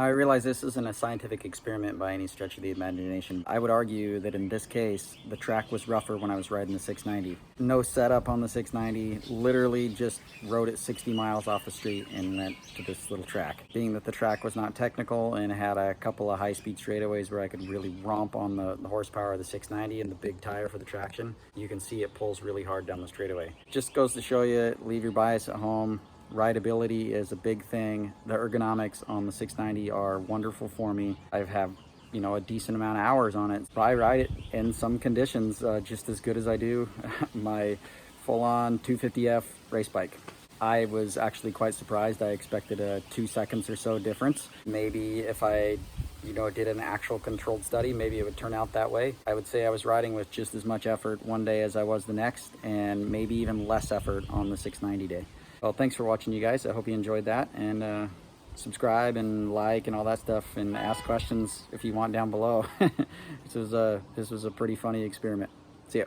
I realize this isn't a scientific experiment by any stretch of the imagination. I would argue that in this case, the track was rougher when I was riding the 690. No setup on the 690, literally just rode it 60 miles off the street and went to this little track. Being that the track was not technical and had a couple of high-speed straightaways where I could really romp on the horsepower of the 690 and the big tire for the traction, you can see it pulls really hard down the straightaway. Just goes to show you, leave your bias at home. Rideability is a big thing. The ergonomics on the 690 are wonderful for me. I have, you know, a decent amount of hours on it. I ride it in some conditions just as good as I do my full-on 250F race bike. I was actually quite surprised. I expected a 2 seconds or so difference. Maybe if I, you know, did an actual controlled study, maybe it would turn out that way. I would say I was riding with just as much effort one day as I was the next, and maybe even less effort on the 690 day. Well, thanks for watching, you guys. I hope you enjoyed that, and subscribe and like and all that stuff, and ask questions if you want down below. This was a pretty funny experiment. See ya.